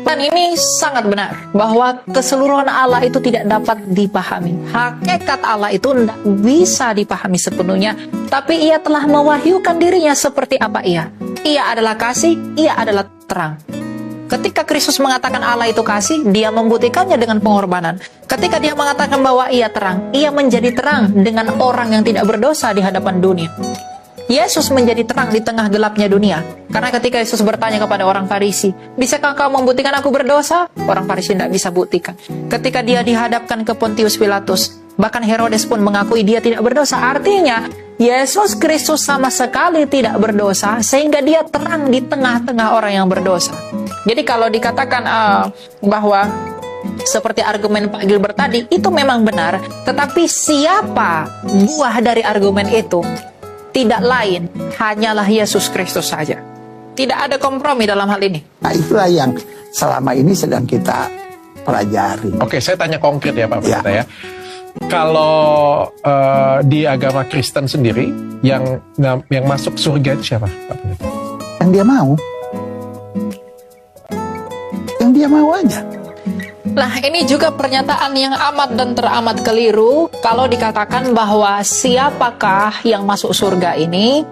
Dan ini sangat benar, bahwa keseluruhan Allah itu tidak dapat dipahami. Hakikat Allah itu tidak bisa dipahami sepenuhnya, tapi Ia telah mewahyukan dirinya seperti apa Ia. Ia adalah kasih, Ia adalah terang. Ketika Kristus mengatakan Allah itu kasih, Dia membuktikannya dengan pengorbanan. Ketika Dia mengatakan bahwa Ia terang, Ia menjadi terang dengan orang yang tidak berdosa di hadapan dunia. Yesus menjadi terang di tengah gelapnya dunia. Karena ketika Yesus bertanya kepada orang Farisi, bisakah kau membuktikan aku berdosa? Orang Farisi tidak bisa buktikan. Ketika Dia dihadapkan ke Pontius Pilatus, bahkan Herodes pun mengakui Dia tidak berdosa. Artinya, Yesus Kristus sama sekali tidak berdosa, sehingga Dia terang di tengah-tengah orang yang berdosa. Jadi kalau dikatakan bahwa seperti argumen Pak Gilbert tadi, itu memang benar. Tetapi siapa buah dari argumen itu? Tidak lain, hanyalah Yesus Kristus saja. Tidak ada kompromi dalam hal ini. Nah, itulah yang selama ini sedang kita pelajari. Oke, saya tanya konkret ya Pak Pendeta ya. Kalau di agama Kristen sendiri, yang masuk surga itu siapa Pak Pendeta? Yang dia mau. Yang dia mau aja. Nah, ini juga pernyataan yang amat dan teramat keliru kalau dikatakan bahwa siapakah yang masuk surga ini.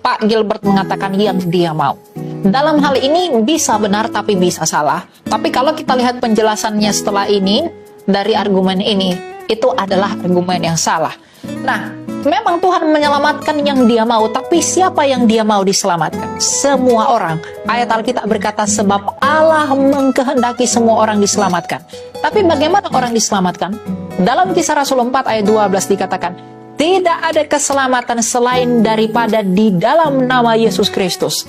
Pak Gilbert mengatakan yang dia mau. Dalam hal ini bisa benar tapi bisa salah. Tapi kalau kita lihat penjelasannya setelah ini, dari argumen ini, itu adalah argumen yang salah. Nah, memang Tuhan menyelamatkan yang Dia mau, tapi siapa yang Dia mau diselamatkan? Semua orang. Ayat Alkitab berkata, sebab Allah mengkehendaki semua orang diselamatkan. Tapi bagaimana orang diselamatkan? Dalam Kisah Rasul 4 ayat 12 dikatakan, tidak ada keselamatan selain daripada di dalam nama Yesus Kristus.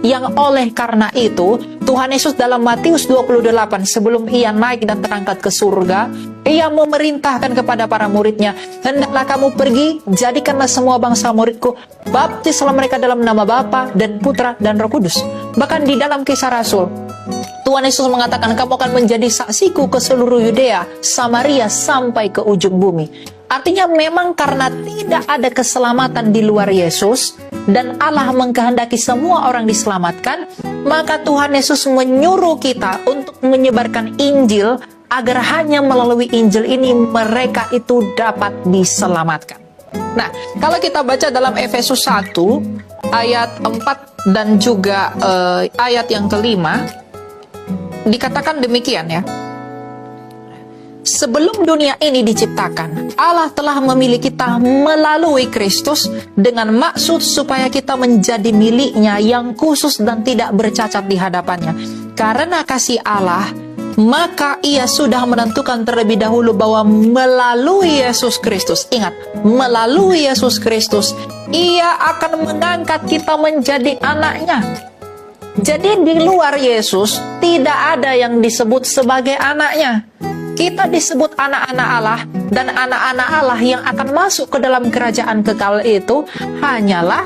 Yang oleh karena itu, Tuhan Yesus dalam Matius 28, sebelum Ia naik dan terangkat ke surga, Ia memerintahkan kepada para muridnya, hendaklah kamu pergi, jadikanlah semua bangsa muridku, baptislah mereka dalam nama Bapa dan Putra dan Roh Kudus. Bahkan di dalam Kisah Rasul, Tuhan Yesus mengatakan, kamu akan menjadi saksiku ke seluruh Yudea, Samaria, sampai ke ujung bumi. Artinya memang karena tidak ada keselamatan di luar Yesus, dan Allah mengkehendaki semua orang diselamatkan, maka Tuhan Yesus menyuruh kita untuk menyebarkan Injil, agar hanya melalui Injil ini mereka itu dapat diselamatkan. Nah, kalau kita baca dalam Efesus 1, ayat 4 dan juga ayat yang kelima, dikatakan demikian ya. Sebelum dunia ini diciptakan, Allah telah memilih kita melalui Kristus dengan maksud supaya kita menjadi miliknya yang khusus dan tidak bercacat di hadapannya. Karena kasih Allah, maka Ia sudah menentukan terlebih dahulu bahwa melalui Yesus Kristus, ingat, melalui Yesus Kristus, Ia akan mengangkat kita menjadi anaknya. Jadi di luar Yesus, tidak ada yang disebut sebagai anaknya. Kita disebut anak-anak Allah, dan anak-anak Allah yang akan masuk ke dalam kerajaan kekal itu hanyalah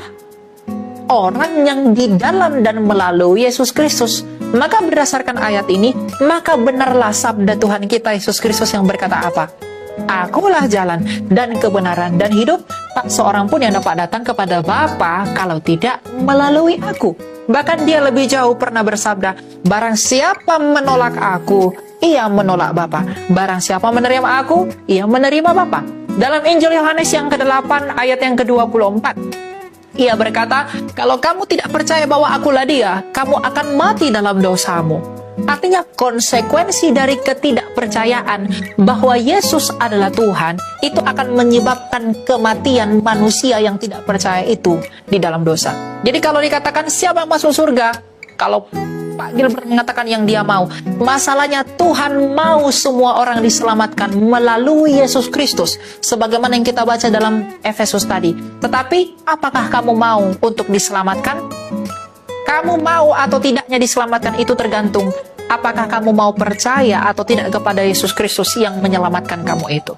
orang yang di dalam dan melalui Yesus Kristus. Maka berdasarkan ayat ini, maka benarlah sabda Tuhan kita Yesus Kristus yang berkata apa? Akulah jalan dan kebenaran dan hidup, tak seorang pun yang dapat datang kepada Bapa kalau tidak melalui aku. Bahkan Dia lebih jauh pernah bersabda, barang siapa menolak aku, ia menolak Bapa. Barang siapa menerima aku, ia menerima Bapa. Dalam Injil Yohanes yang ke-8 ayat yang ke-24, Ia berkata, kalau kamu tidak percaya bahwa akulah Dia, kamu akan mati dalam dosamu. Artinya konsekuensi dari ketidakpercayaan bahwa Yesus adalah Tuhan, itu akan menyebabkan kematian manusia yang tidak percaya itu di dalam dosa. Jadi kalau dikatakan siapa yang masuk surga, kalau Pak Gilbert mengatakan yang dia mau, masalahnya Tuhan mau semua orang diselamatkan melalui Yesus Kristus, sebagaimana yang kita baca dalam Efesus tadi. Tetapi apakah kamu mau untuk diselamatkan? Kamu mau atau tidaknya diselamatkan itu tergantung apakah kamu mau percaya atau tidak kepada Yesus Kristus yang menyelamatkan kamu itu.